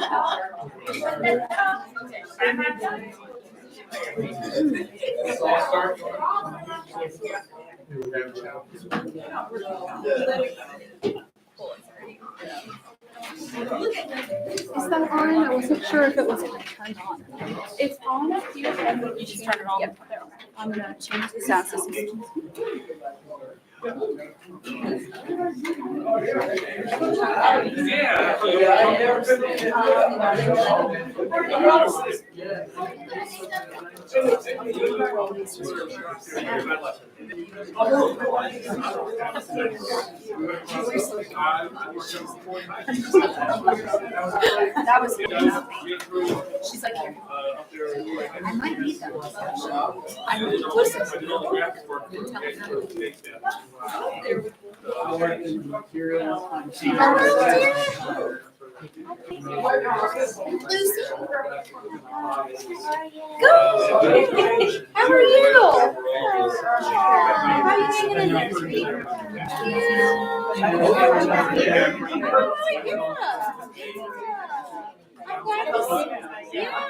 Is that on? I wasn't sure if it was turned on. It's on up here, and you just turn it on. Yep. I'm gonna change the sound system. That was she's like, here. I might need them. I would listen. Lucy? Good. How are you? How are you hanging in there, sweetie?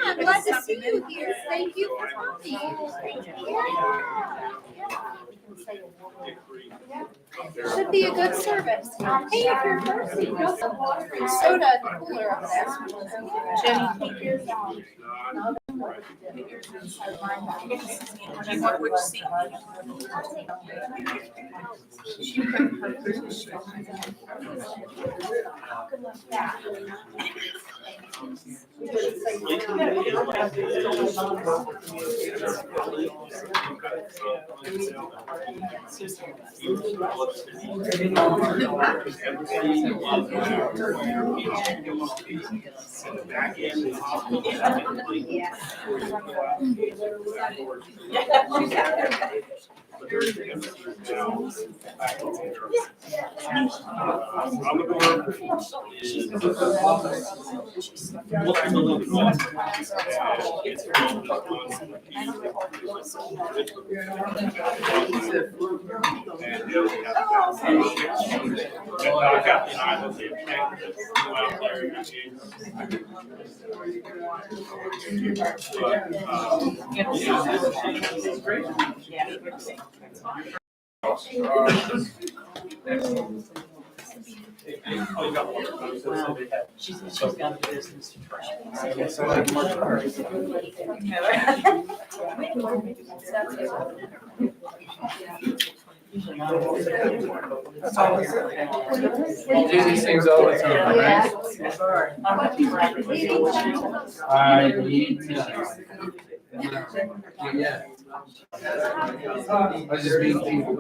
I'm glad to see you here. Thank you for coming. Should be a good service. Hey, if you're thirsty, go some water and soda in the cooler up there. Jenny, take yours on. Do you want which seat? She's got a business to try. You do these things all the time, right? I need to. Yeah. I just meet people.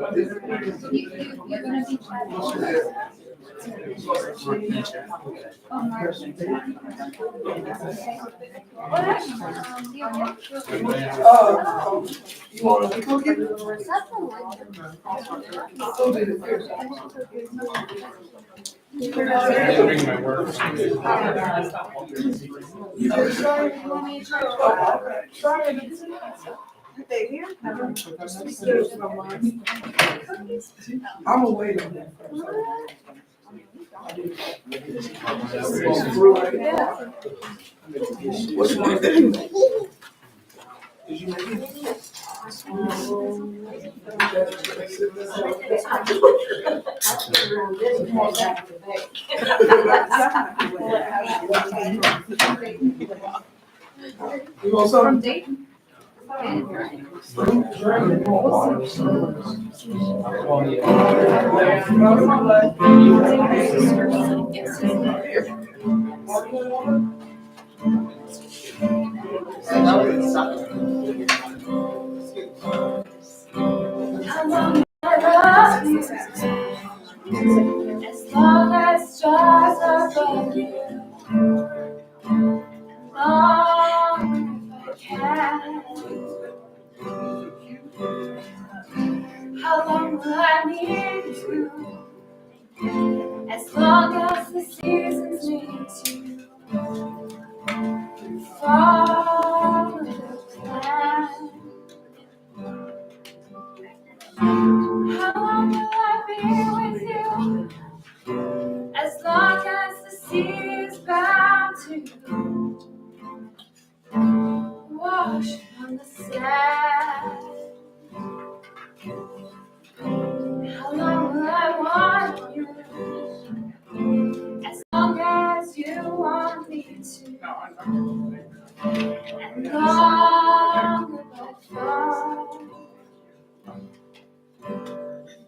Oh, you want to cook it? Bring my work. They here? I'm away on that. What's one of them? Did you make it? You want something? As long as stars are above you, long I can. How long will I need you? As long as the seasons need you. Follow the plan. Wash on the sand. How long will I want you? As long as you want me to. And long but far.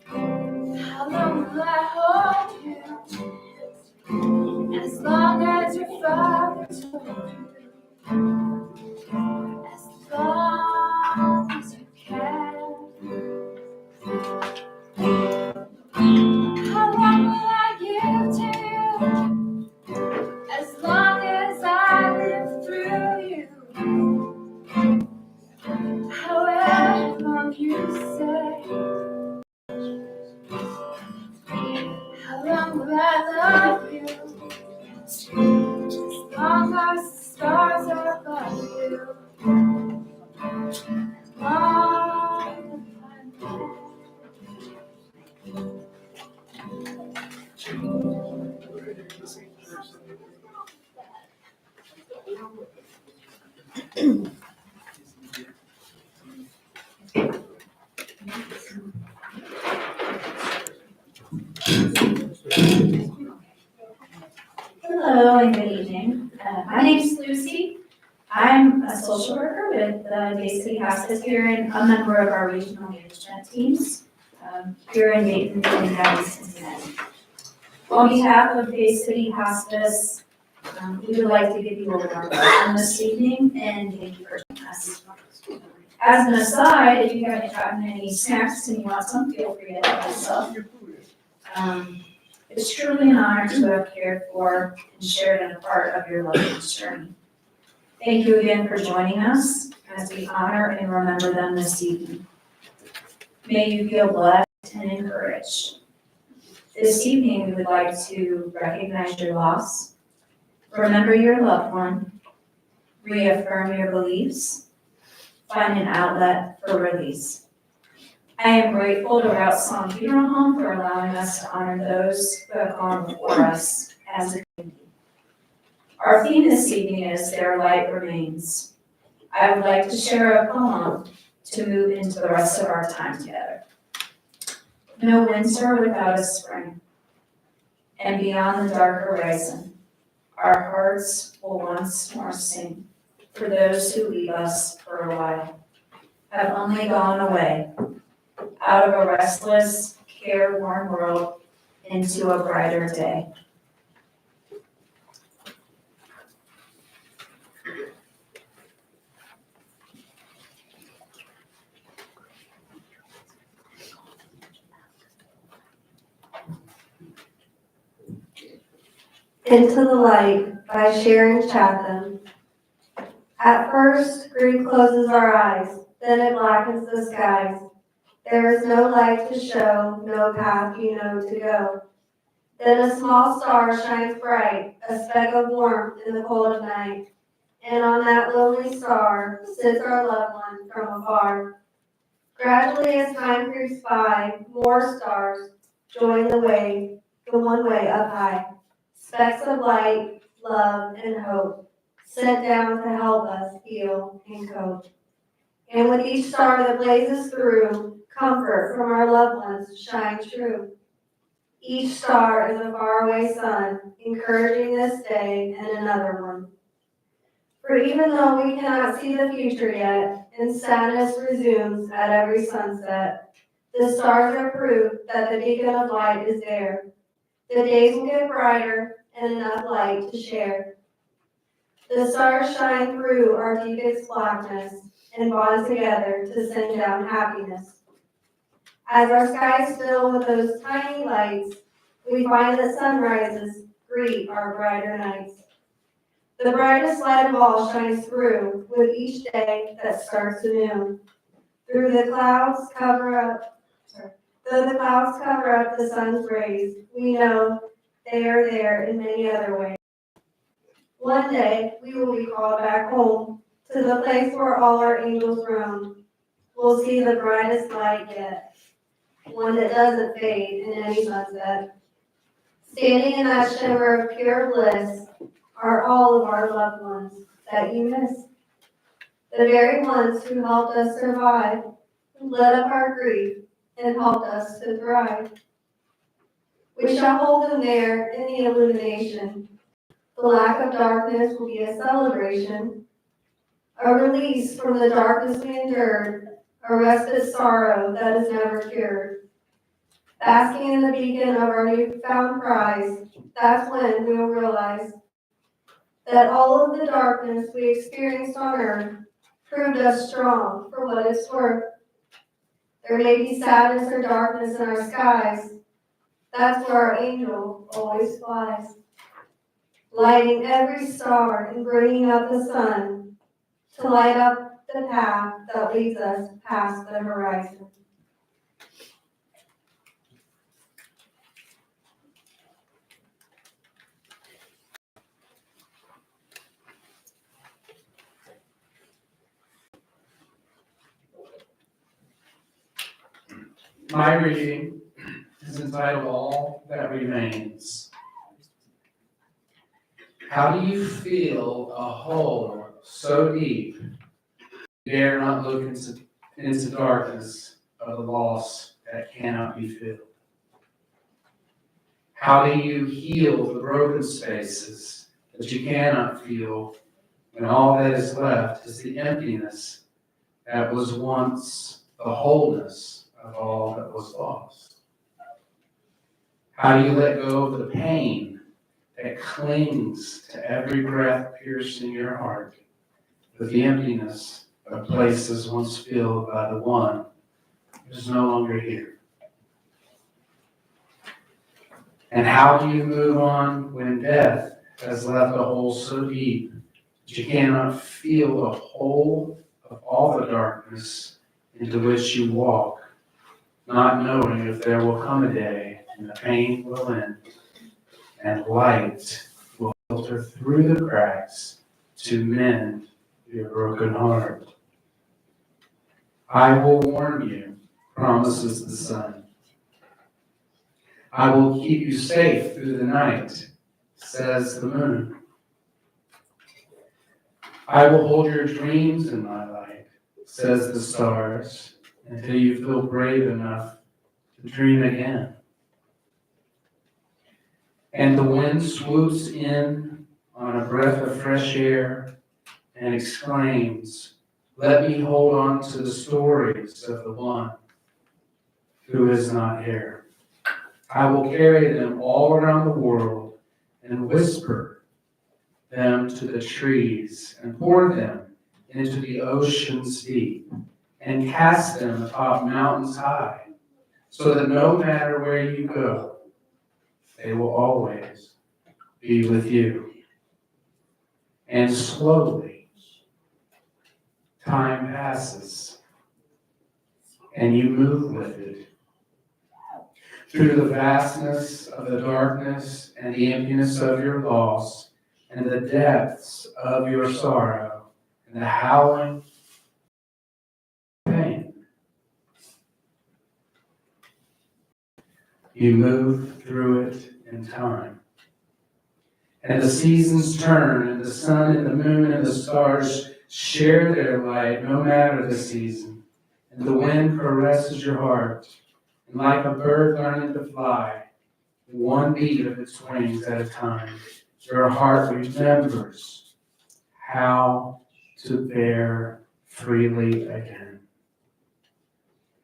How long will I hold you? As long as your father told you. As long as you can. How long will I give to you? As long as I live through you. However long you say. How long will I love you? As long as the stars are above you. Long the time. Hello and good evening. My name's Lucy. I'm a social worker with the DayCity Hospice here and a member of our regional management teams here in Dayton and County, Cincinnati. On behalf of DayCity Hospice, we would like to give you a warm welcome this evening and thank you for joining us. As an aside, if you haven't gotten any snacks and you want some, feel free to help yourself. It's truly an honor to have cared for and shared in a part of your loved one's journey. Thank you again for joining us as we honor and remember them this evening. May you feel blessed and encouraged. This evening, we would like to recognize your loss, remember your loved one, reaffirm your beliefs, find an outlet for release. I am grateful to Routsong Funeral Home for allowing us to honor those who have gone before us as a community. Our theme this evening is Their Light Remains. I would like to share a poem to move into the rest of our time together. No winter without a spring, and beyond the dark horizon, our hearts will once more sing for those who leave us for a while, have only gone away, out of a restless, careworn world into a brighter day. Into the Light by Sharon Chatham. At first, grief closes our eyes, then it blackens the skies. There is no light to show, no path you know to go. Then a small star shines bright, a speck of warmth in the cold of night. And on that lonely star sits our loved one from afar. Gradually as time creeps by, more stars join the way, the one way up high. Specks of light, love, and hope, sent down to help us heal and cope. And with each star that blazes through, comfort from our loved ones shines true. Each star is a faraway sun, encouraging this day and another one. For even though we cannot see the future yet, and sadness resumes at every sunset, the stars are proof that the beacon of light is there. The days will get brighter and enough light to share. The stars shine through our deepest blackness and bond together to send down happiness. As our skies fill with those tiny lights, we find that sunrises greet our brighter nights. The brightest light of all shines through with each day that starts anew. Though the clouds cover up the sun's rays, we know they are there in many other ways. One day, we will be called back home to the place where all our angels roam. We'll see the brightest light yet, one that doesn't fade in any sunset. Standing in that shimmer of pure bliss, are all of our loved ones that you miss. The very ones who helped us survive, who lit up our grief and helped us to thrive. We shall hold them there in the illumination. The lack of darkness will be a celebration, a release from the darkness we endured, a respite sorrow that is never cured. Basking in the beacon of our newfound prize, that's when we will realize that all of the darkness we experienced on earth proved us strong for what it's worth. There may be sadness or darkness in our skies, that's where our angel always flies, lighting every star and bringing up the sun to light up the path that leads us past the horizon. My reading is entitled All That Remains. How do you feel a hole so deep you dare not look into darkness of the loss that cannot be filled? How do you heal the broken spaces that you cannot feel when all that is left is the emptiness that was once the wholeness of all that was lost? How do you let go of the pain that clings to every breath piercing your heart with the emptiness of places once filled by the one who is no longer here? And how do you move on when death has left a hole so deep that you cannot feel the whole of all the darkness into which you walk, not knowing if there will come a day when the pain will end and light will filter through the cracks to mend your broken heart? I will warn you, promises the sun. I will keep you safe through the night, says the moon. I will hold your dreams in my light, says the stars, until you feel brave enough to dream again. And the wind swoops in on a breath of fresh air and exclaims, "Let me hold on to the stories of the one who is not here." I will carry them all around the world and whisper them to the trees and pour them into the oceans deep and cast them atop mountains high, so that no matter where you go, they will always be with you. And slowly, time passes, and you move with it through the vastness of the darkness and the emptiness of your loss and the depths of your sorrow and the howling pain. You move through it in time. And the seasons turn, and the sun and the moon and the stars share their light no matter the season. And the wind caresses your heart. And like a bird learning to fly, one beat of its wings at a time, your heart remembers how to bear freely again.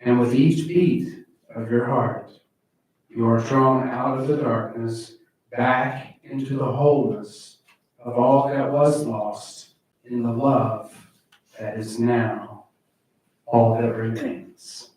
And with each beat of your heart, you are drawn out of the darkness back into the wholeness of all that was lost in the love that is now all that remains.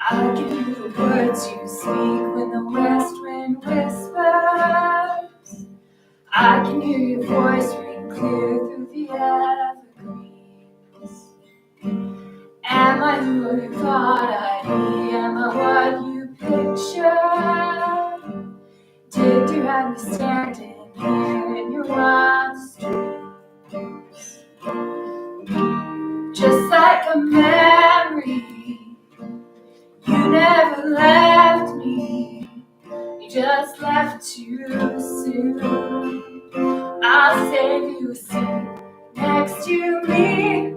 I can hear the words you speak when the west wind whispers. I can hear your voice the evergreens? Am I who you thought I'd be? Am I what you pictured? Did you have me standing here in your wildest dreams? Just like a memory, you never left me. You just left too soon. I'll save you a seat next to me.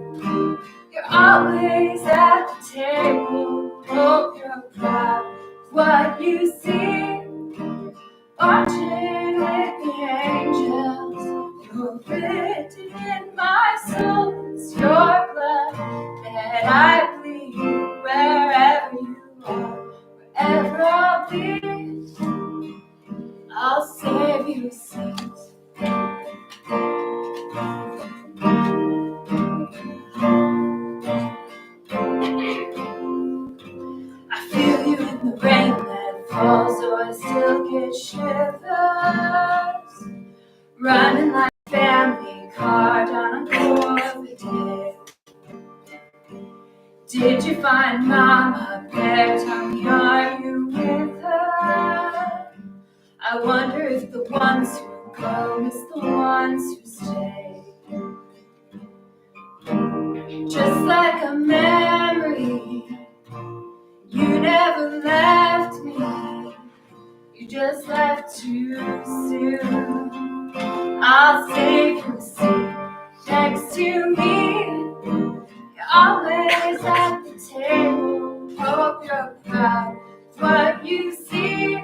You're always at the table. Hope you're proud of what you see. Watching with the angels. You're written in my soul. It's your blood that I bleed. Wherever you are, wherever I'll be, I'll save you a seat. I feel you in the rain that falls, so I still get shivers. Running like a family car down a Corvette. Did you find Mama there? Tell me, are you with her? I wonder if the ones who go miss the ones who stay. Just like a memory, you never left me. You just left too soon. I'll save you a seat next to me. You're always at the table. Hope you're proud of what you see.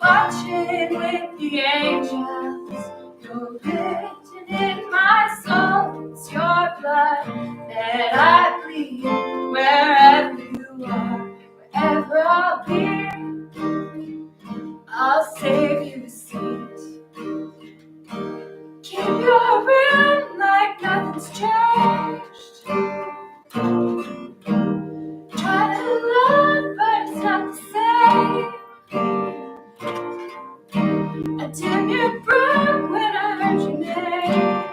Watching with the angels. You're written in my soul. It's your blood that I bleed. Wherever you are, wherever I'll be, I'll save you a seat. Keep your room like nothing's changed. Try to love, but it's not the same. I dim your broom when I heard your name.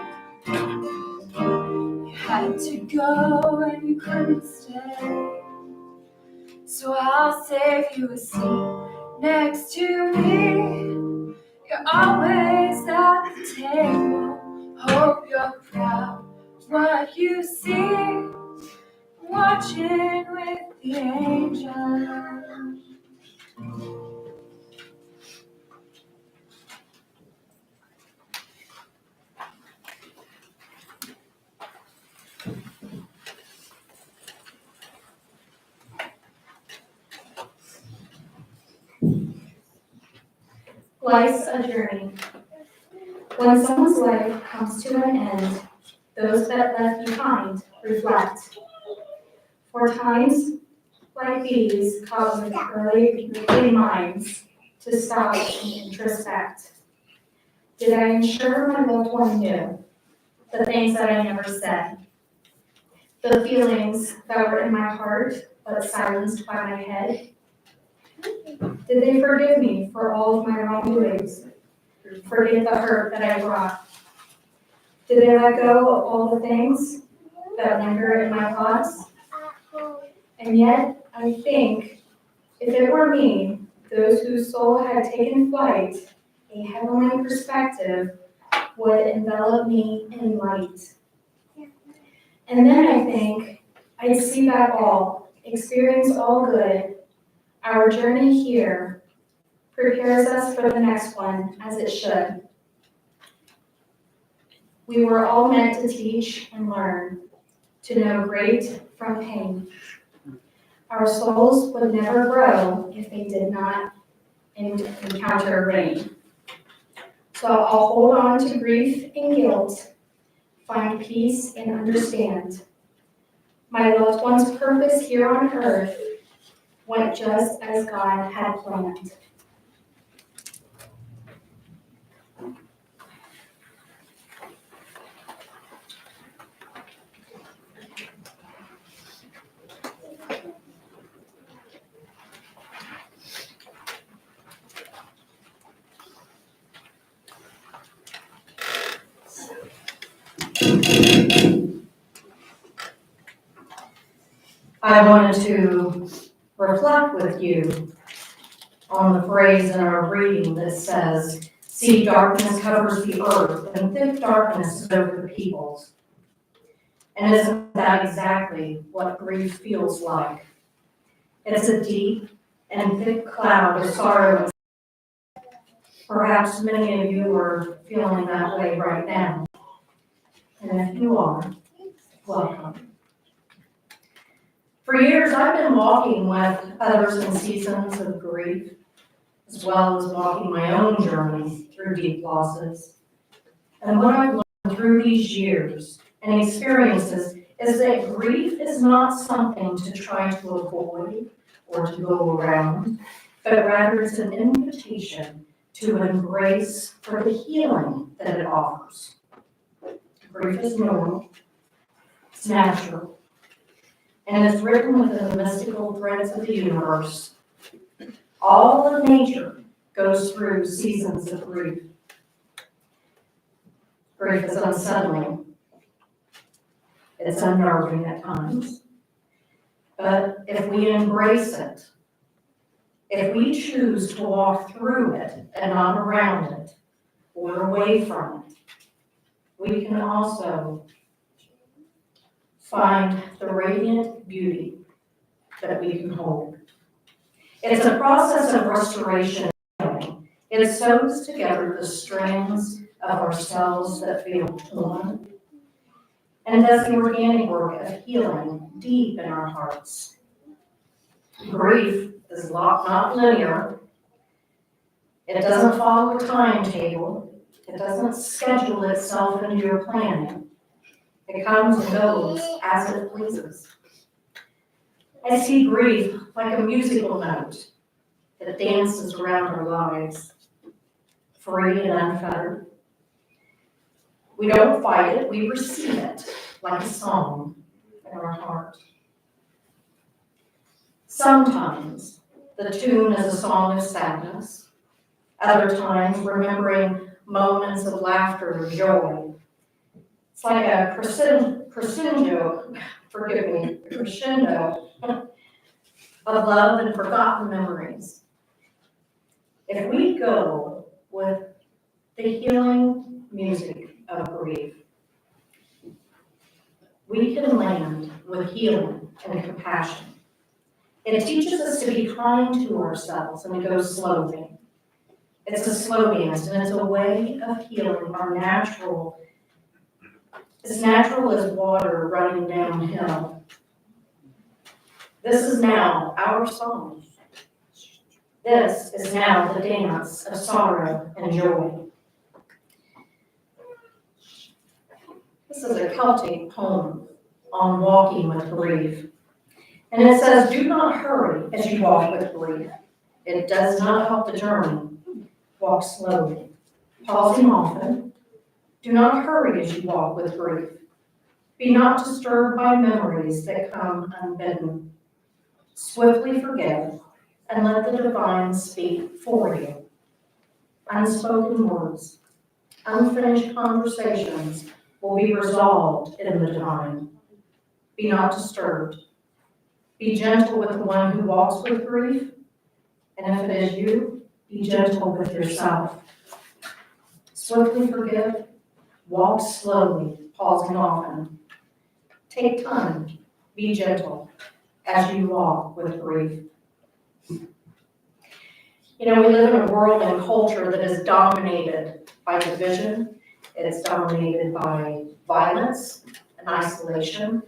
You had to go and you couldn't stay. So I'll save you a seat next to me. You're always at the table. Hope you're proud of what you see. Watching with the angels. Life's a journey. When someone's life comes to an end, those that left behind reflect. For times like these cause early minds to stop and introspect. Did I ensure my loved one knew the things that I never said? The feelings that were in my heart but silenced by my head? Did they forgive me for all of my wrongdoings? Forget the hurt that I brought? Did they let go of all the things that linger in my thoughts? And yet, I think, if it were me, those whose soul had taken flight, a heavenly perspective would envelop me in light. And then I think, I'd see that all, experience all good. Our journey here prepares us for the next one, as it should. We were all meant to teach and learn, to know great from pain. Our souls would never grow if they did not encounter rain. So I'll hold on to grief and guilt, find peace and understand. My loved one's purpose here on earth went just as God had planned. I wanted to reflect with you on the phrase in our reading that says, "See, darkness covers the earth, and thick darkness is over the peoples." And isn't that exactly what grief feels like? It's a deep and thick cloud of sorrow. Perhaps many of you are feeling that way right now. And if you are, welcome. For years, I've been walking with others in seasons of grief, as well as walking my own journey through deep losses. And what I've learned through these years and experiences is that grief is not something to try to avoid or to go around, but rather it's an invitation to embrace for the healing that it offers. Grief is normal, it's natural, and it's written within the mystical threads of the universe. All of nature goes through seasons of grief. Grief is unsettling. It's unnerving at times. But if we embrace it, if we choose to walk through it and not around it or away from it, we can also find the radiant beauty that we can hold. It's a process of restoration and healing. It sews together the strands of ourselves that feel torn and does the organic work of healing deep in our hearts. Grief is not linear. It doesn't follow a timetable. It doesn't schedule itself into your planning. It comes and goes as it pleases. I see grief like a musical note that dances around our lives, free and unfettered. We don't fight it, we receive it like a song in our heart. Sometimes the tune is a song of sadness. Other times, remembering moments of laughter or joy. It's like a crescendo of love and forgotten memories. If we go with the healing music of grief, we can land with healing and compassion. It teaches us to be kind to ourselves and to go slowly. It's a slow dance, and it's a way of healing our natural, as natural as water running downhill. This is now our song. This is now the dance of sorrow and joy. This is a Celtic poem on walking with grief. And it says, "Do not hurry as you walk with grief. It does not help the journey. Walk slowly, pausing often. Do not hurry as you walk with grief. Be not disturbed by memories that come unbidden. Swiftly forgive and let the divine speak for you. Unspoken words, unfinished conversations will be resolved in the divine. Be not disturbed. Be gentle with the one who walks with grief, and if it is you, be gentle with yourself. Swiftly forgive, walk slowly, pausing often. Take time, be gentle as you walk with grief." You know, we live in a world and culture that is dominated by division. It's dominated by violence and isolation.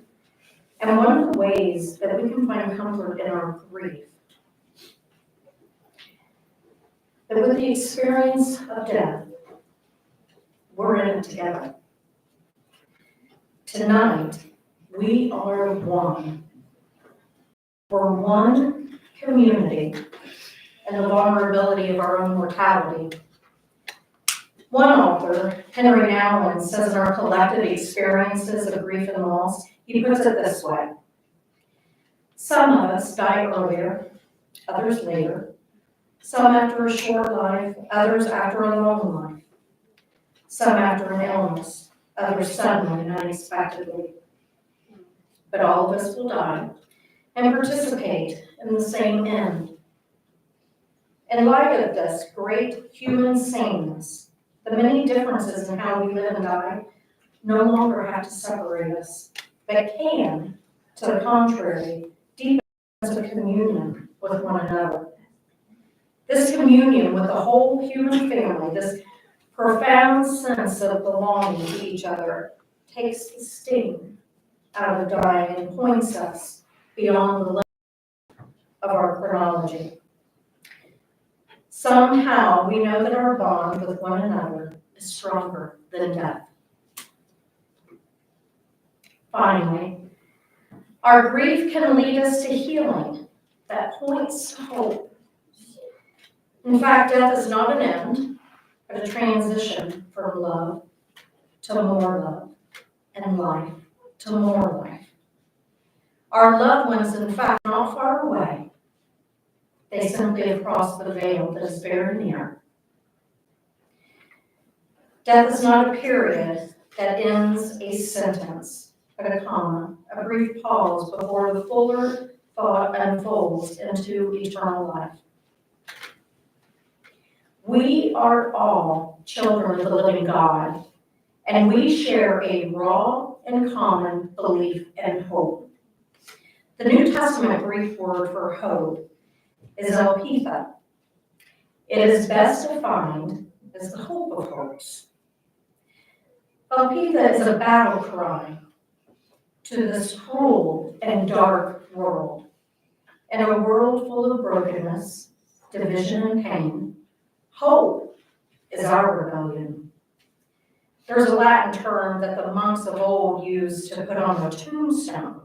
And one of the ways that we can find comfort in our grief, that with the experience of death, we're in it together. Tonight, we are one. We're one community in the vulnerability of our own mortality. One author, Henry Nouwen, says in our collective experiences of grief and loss, he puts it this way: some of us die earlier, others later. Some after a short life, others after a long life. Some after an illness, others suddenly and unexpectedly. But all of us will die, and participate in the same end. In light of this great human sameness, the many differences in how we live and die no longer have to separate us, but can, to the contrary, deepen a sense of communion with one another. This communion with the whole human family, this profound sense of belonging to each other, takes the sting out of dying and points us beyond the limit of our chronology. Somehow we know that our bond with one another is stronger than death. Finally, our grief can lead us to healing that points to hope. In fact, death is not an end, but a transition from love to more love and life to more life. Our loved ones, in fact, are not far away. They simply have crossed the veil that is very near. Death is not a period that ends a sentence, but a comma, a brief pause before the fuller thought unfolds into eternal life. We are all children of the living God, and we share a raw and common belief and hope. The New Testament Greek word for hope is elpitha. It is best defined as the hope of hopes. Elpitha is a battle cry to this cruel and dark world. In a world full of brokenness, division, and pain, hope is our rebellion. There's a Latin term that the monks of old used to put on a tombstone,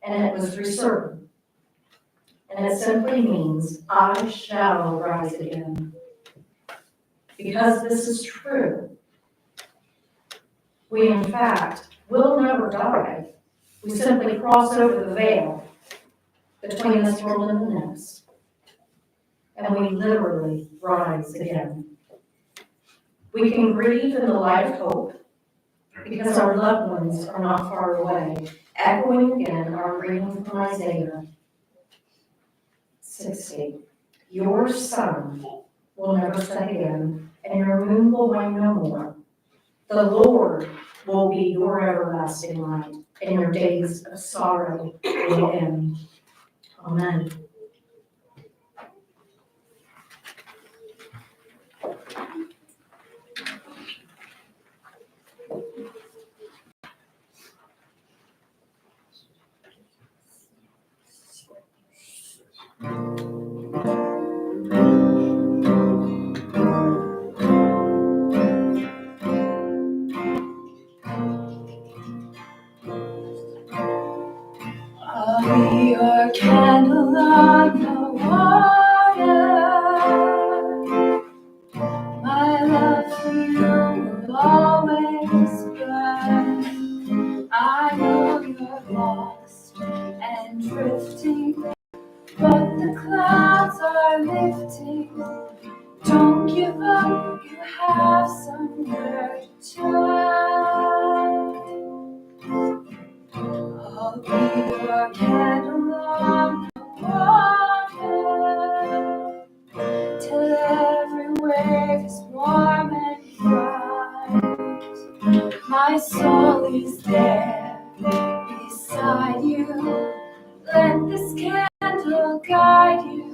and it was resurgam. And it simply means, I shall rise again. Because this is true, we in fact will never die. We simply cross over the veil between this world and the next, and we literally rise again. We can grieve in the light of hope because our loved ones are not far away, echoing again our reading from Isaiah 60. Your sun will never set again, and your moon will wane no more. The Lord will be your everlasting light, and your days of sorrow will end. Amen. I'll be your candle on the water. My love for you will always burn. I know you're lost and drifting, but the clouds are lifting. Don't give up, you have somewhere to turn. I'll be your candle on the water, till every wave is warm and bright. My soul is there beside you. Let this candle guide you.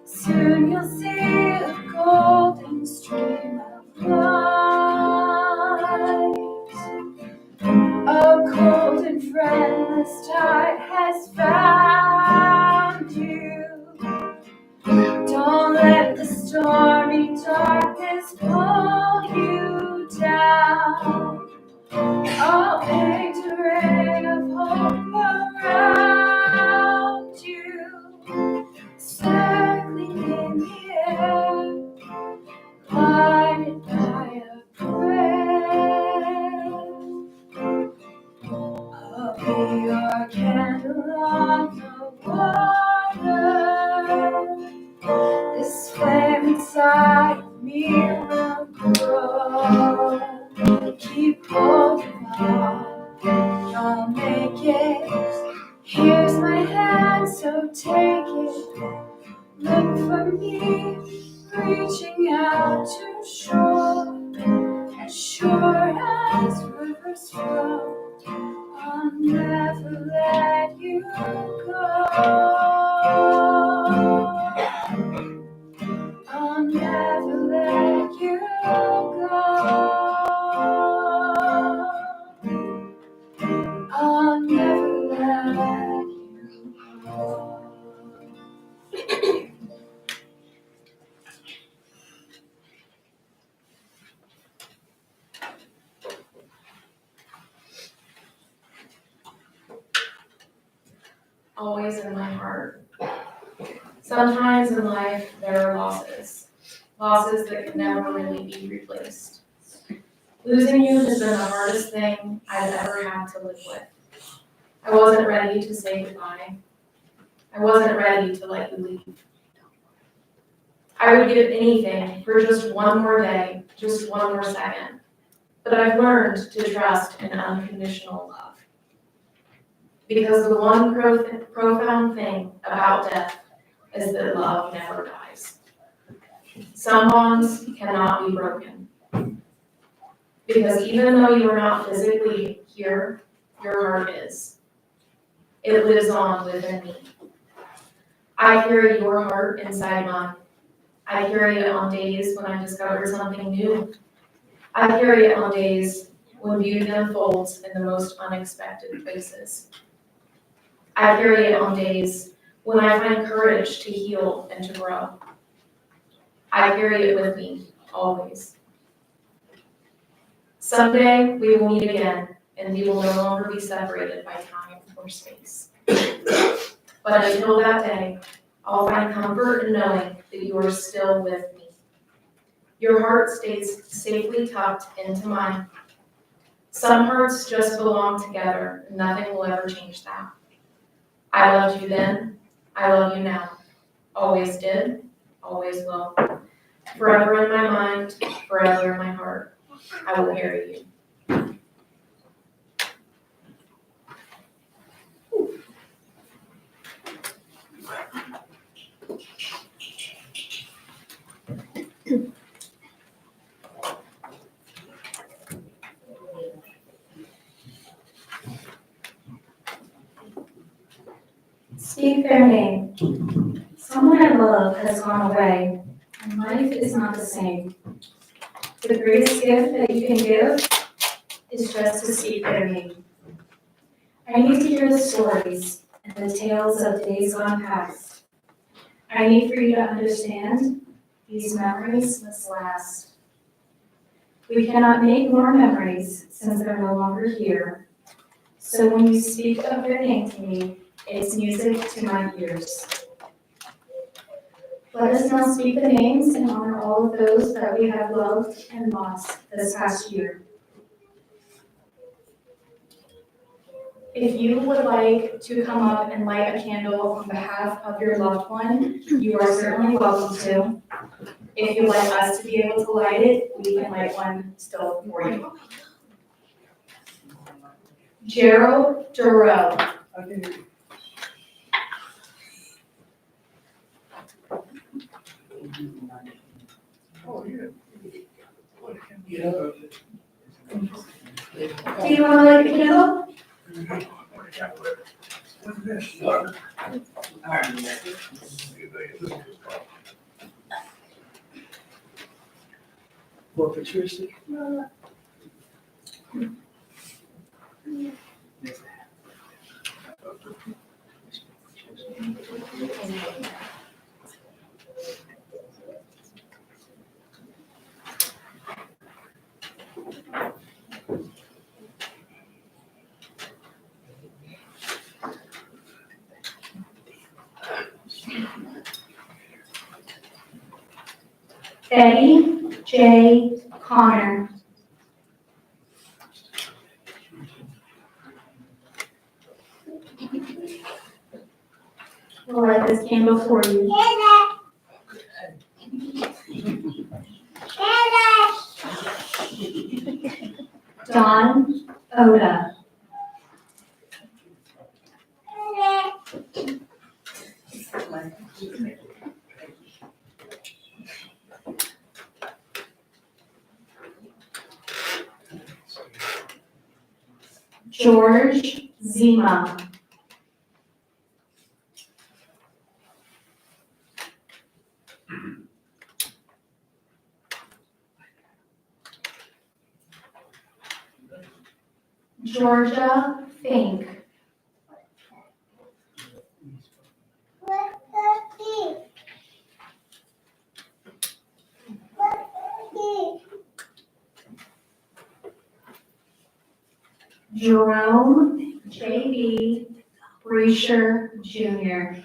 Soon you'll see a golden stream of light. A cold and friendless tide has found you. Don't let the stormy darkness pull you down. I'll paint a ray of hope around you, circling in the air, lighted by a prayer. I'll be your candle on the water. This flame inside of me will grow. Keep holding on, don't make it. Here's my hand. this road, I'll never let you go. I'll never let you go. I'll never let you go. Always in my heart. Sometimes in life there are losses that can never really be replaced. Losing you has been the hardest thing I've ever had to live with. I wasn't ready to say goodbye. I wasn't ready to let you leave. I would give anything for just one more day, just one more second. But I've learned to trust in unconditional love. Because the one profound thing about death is that love never dies. Some bonds cannot be broken. Because even though you are not physically here, your heart is. It lives on within me. I carry your heart inside mine. I carry it on days when I discover something new. I carry it on days when beauty unfolds in the most unexpected places. I carry it on days when I find courage to heal and to grow. I carry it with me, always. Someday we will meet again, and we will no longer be separated by time or space. But until that day, I'll find comfort in knowing that you are still with me. Your heart stays safely tucked into mine. Some hearts just belong together, and nothing will ever change that. I loved you then, I love you now. Always did, always will. Forever in my mind, forever in my heart. I will carry you. Speak their name. Someone I love has gone away, and life is not the same. The greatest gift that you can give is just to speak their name. I need to hear the stories and the tales of days gone past. I need for you to understand these memories must last. We cannot make more memories since they're no longer here. So when you speak of their name to me, it's music to my ears. Let us now speak the names and honor all of those that we have loved and lost this past year. If you would like to come up and light a candle on behalf of your loved one, you are certainly welcome to. If you'd like us to be able to light it, we can light one still for you. Gerald Durow. Do you want to light the candle? For Patricia. Betty J. Connor. We'll light this candle for you. Don Oda. George Zima. Georgia Fink. Jerome J.B. Breesher Jr.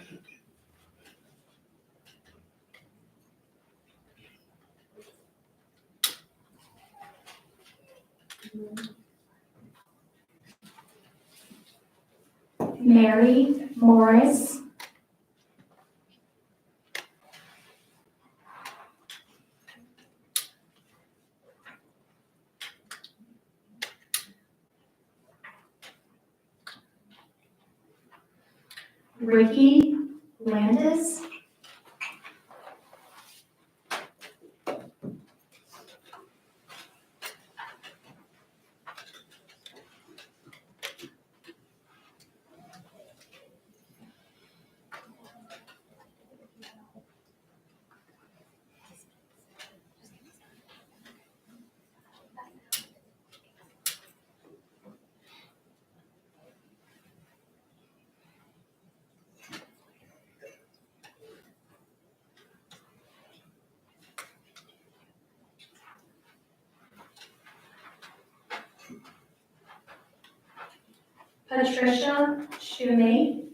Mary Morris. Ricky Landis. Patricia Shumate.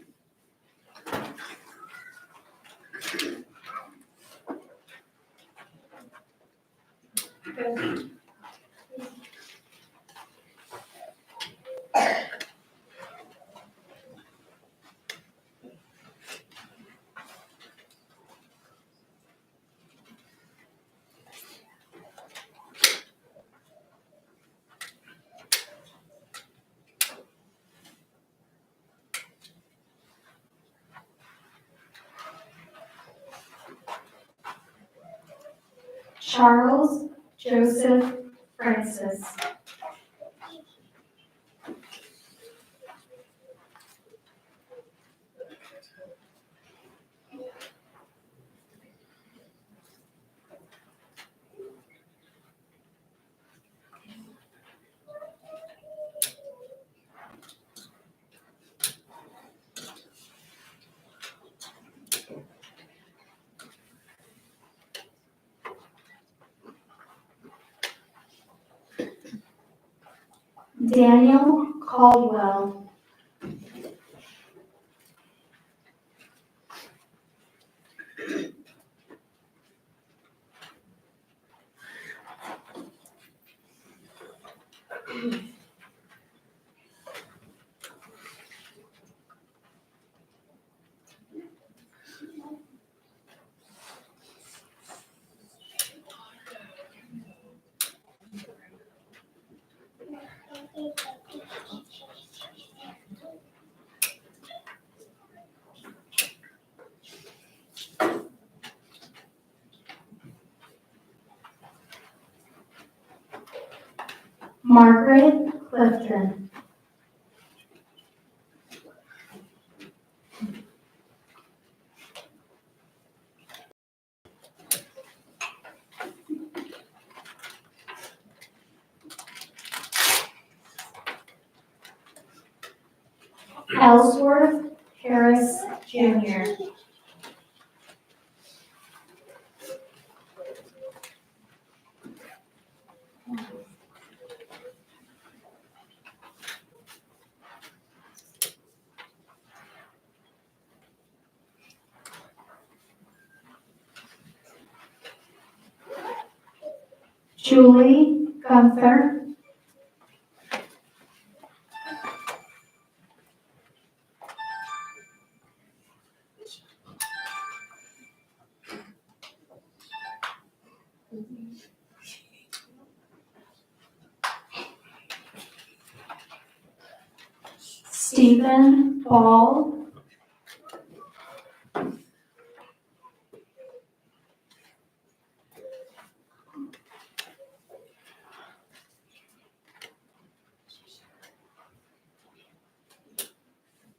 Charles Joseph Francis. Daniel Caldwell. Margaret Clifton. Ellsworth Harris Jr. Julie Gunther. Stephen Ball.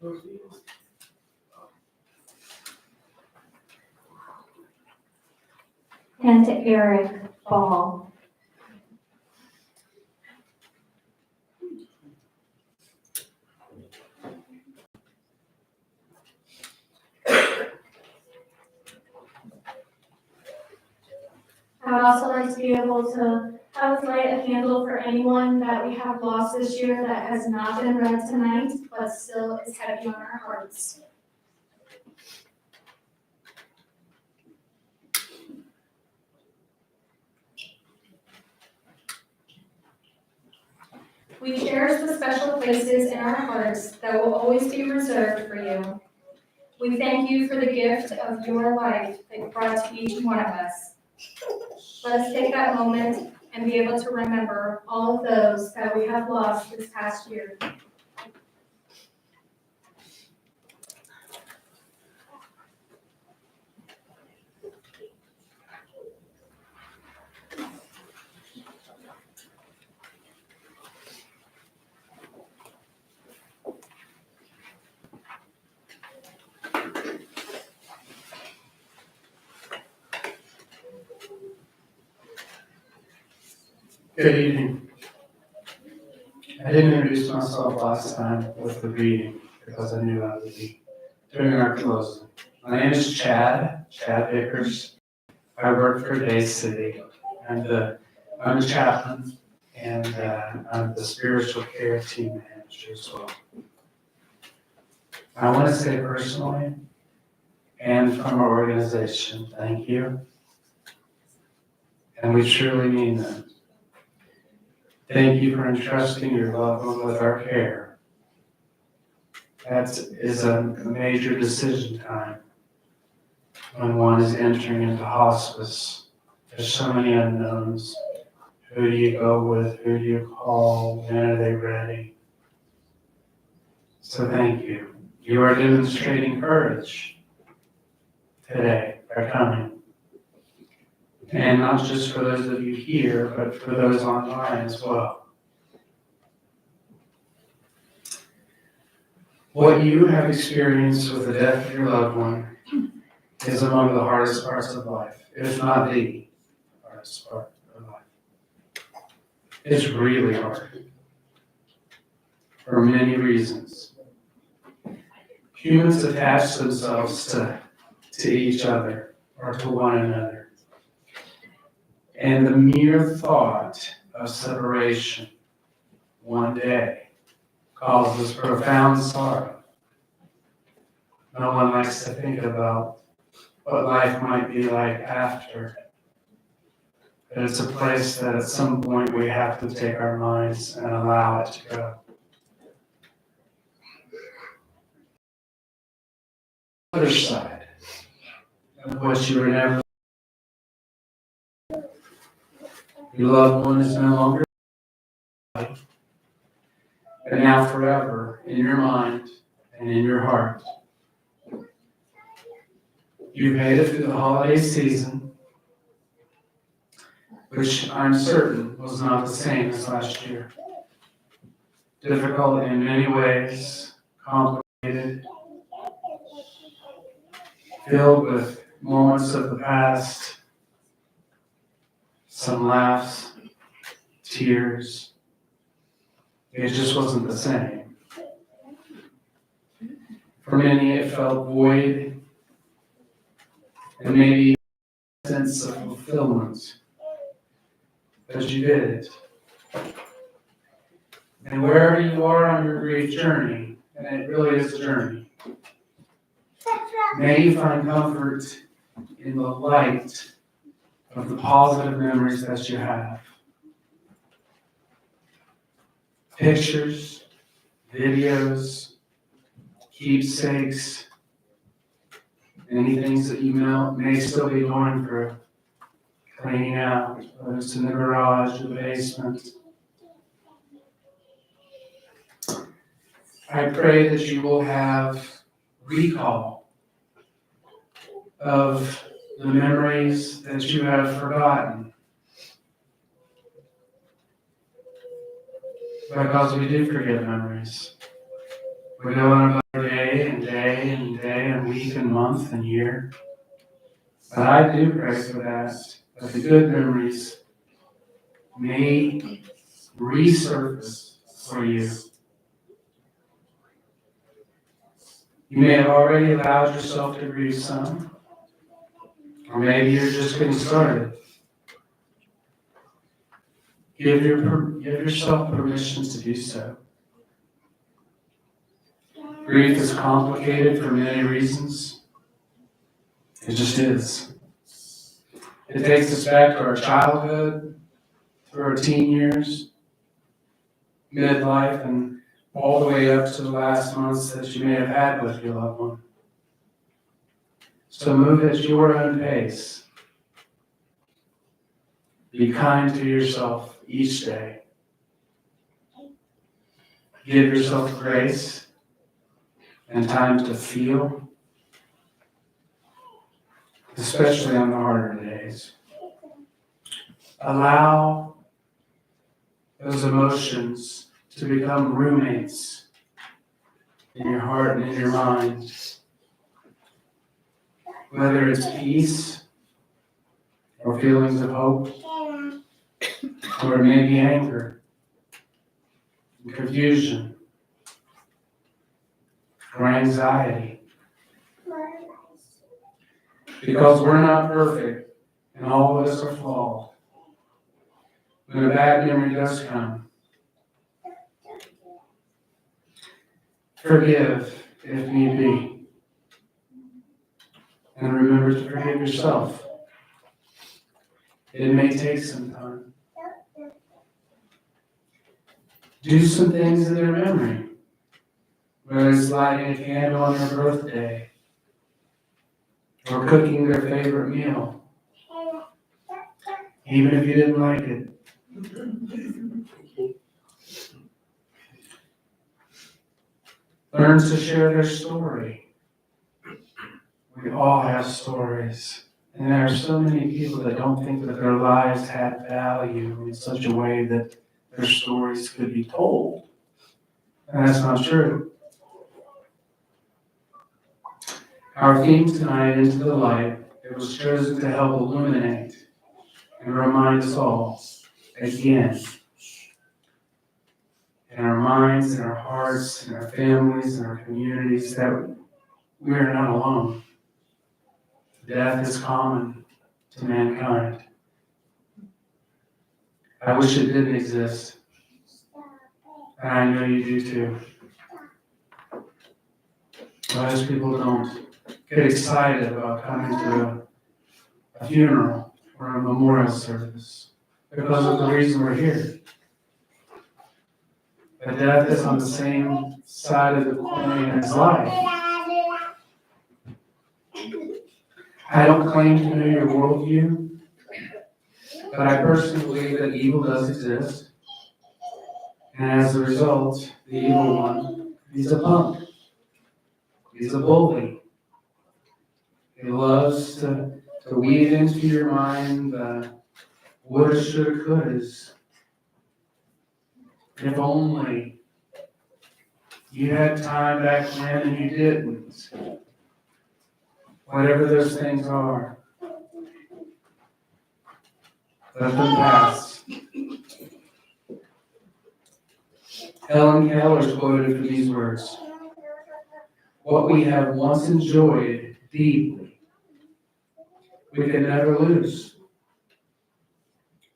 And to Eric Ball. I would also like to be able to have us light a candle for anyone that we have lost this year that has not been read tonight, but still is heavy on our hearts. We cherish the special places in our hearts that will always be reserved for you. We thank you for the gift of your life that you brought to each one of us. Let us take that moment and be able to remember all of those that we have lost this past year. Good evening. I didn't introduce myself last time with the reading because I knew I would be doing our closing. My name is Chad Vickers. I work for DayCity. I'm a chaplain and I'm the spiritual care team manager as well. I want to say personally and from our organization, thank you. And we truly mean that. Thank you for entrusting your loved one with our care. That is a major decision time when one is entering into hospice. There's so many unknowns. Who do you go with? Who do you call? When are they ready? So thank you. You are demonstrating courage today by coming. And not just for those of you here, but for those online as well. What you have experienced with the death of your loved one is among the hardest parts of life, if not the hardest part of life. It's really hard for many reasons. Humans attach themselves to each other or to one another. And the mere thought of separation one day causes profound sorrow. No one likes to think about what life might be like after. But it's a place that at some point we have to take our minds and allow it to go. The other side of what you were never. Your loved one is no longer alive, but now forever in your mind and in your heart. You made it through the holiday season, which I'm certain was not the same as last year. Difficult in many ways, complicated, filled with moments of the past, some laughs, tears. It just wasn't the same. For many, it felt void and maybe a sense of fulfillment. But you did it. And wherever you are on your grief journey, and it really is a journey, may you find comfort in the light of the positive memories that you have. Pictures, videos, keepsakes, any things that you may still be going through, cleaning out, whether it's in the garage or the basement. I pray that you will have recall of the memories that you have forgotten. Because we do forget memories. We go on about day and day and day and week and month and year. But I do pray for that the good memories may resurface for you. You may have already allowed yourself to grieve some, or maybe you're just getting started. Give yourself permission to do so. Grief is complicated for many reasons. It just is. It takes us back to our childhood, through our teen years, midlife, and all the way up to the last months that you may have had with your loved one. So move at your own pace. Be kind to yourself each day. Give yourself grace and time to feel, especially on the harder days. Allow those emotions to become roommates in your heart and in your mind. Whether it's peace or feelings of hope, or maybe anger, and confusion, or anxiety. Because we're not perfect and all of us are flawed. When a bad memory does come, forgive if need be. And remember to forgive yourself. It may take some time. Do some things in their memory, whether it's lighting a candle on their birthday, or cooking their favorite meal, even if you didn't like it. Learn to share their story. We all have stories. And there are so many people that don't think that their lives had value in such a way that their stories could be told. And that's not true. Our theme tonight, Into the Light, it was chosen to help illuminate and remind us all, again, in our minds, in our hearts, in our families, in our communities, that we are not alone. Death is common to mankind. I wish it didn't exist. And I know you do too. Most people don't get excited about coming to a funeral or a memorial service because of the reason we're here. But death is on the same side of the coin as life. I don't claim to know your worldview, but I personally believe that evil does exist. And as a result, the evil one, he's a punk. He's a bully. He loves to weave into your mind the woulda, shoulda, couldas. If only you had time back then and you didn't. Whatever those things are, let them pass. Helen Keller is quoted for these words: "What we have once enjoyed deeply, we can never lose.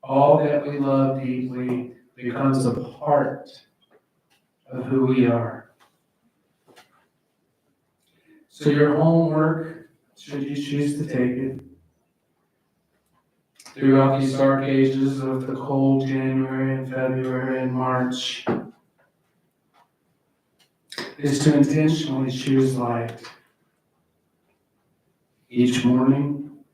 All that we love deeply becomes a part of who we are." So your homework, should you choose to take it, throughout these dark ages of the cold January and February and March, is to intentionally choose light. Each morning,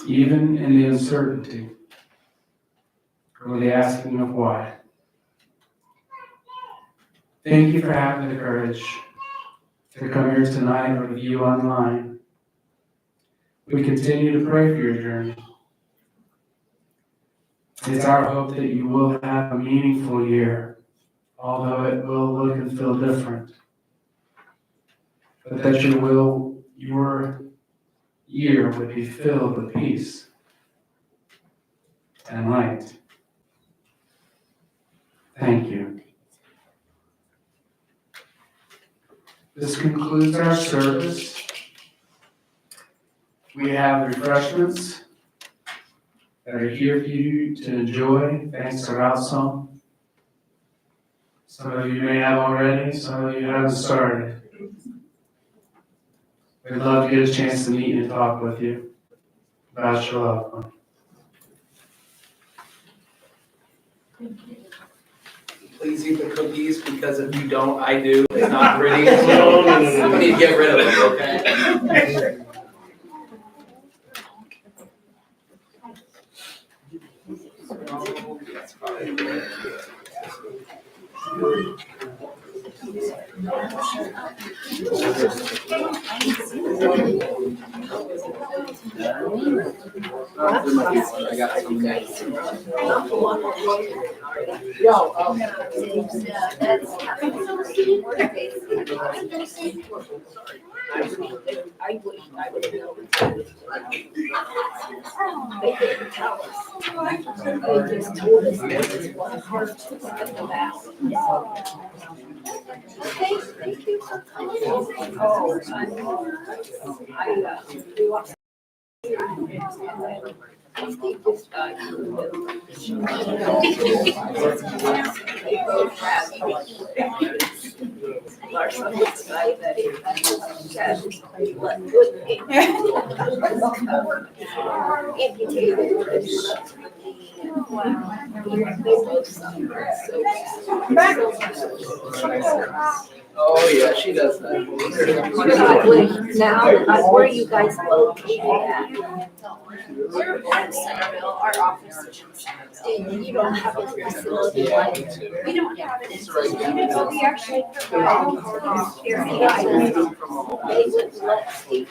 even in the uncertainty, or the asking of why. Thank you for having the courage to come here tonight or to view online. We continue to pray for your journey. It's our hope that you will have a meaningful year although it will look and feel different. But that your year would be filled with peace and light. Thank you. This concludes our service. We have refreshments that are here for you to enjoy, thanks to Routsong. Some of you may have already, some of you haven't started. We'd love to get a chance to meet and talk with you about your loved one. Please eat the cookies, because if you don't, I do. It's not pretty. You need to get rid of them, okay? I got some guys. Yo, I wish I would have known. They didn't tell us. They just told us this is one hard to think about. Okay, thank you for coming. Oh, we want. They just got they both have our son was the guy that amputated. They both suffer so bad. oh yeah, she does that. Now, where are you guys located at? We're in Centerville, our office is in Centerville. And you don't have a facility like. We don't have it in It's right Centerville, but we actually provide care. They would let Steve.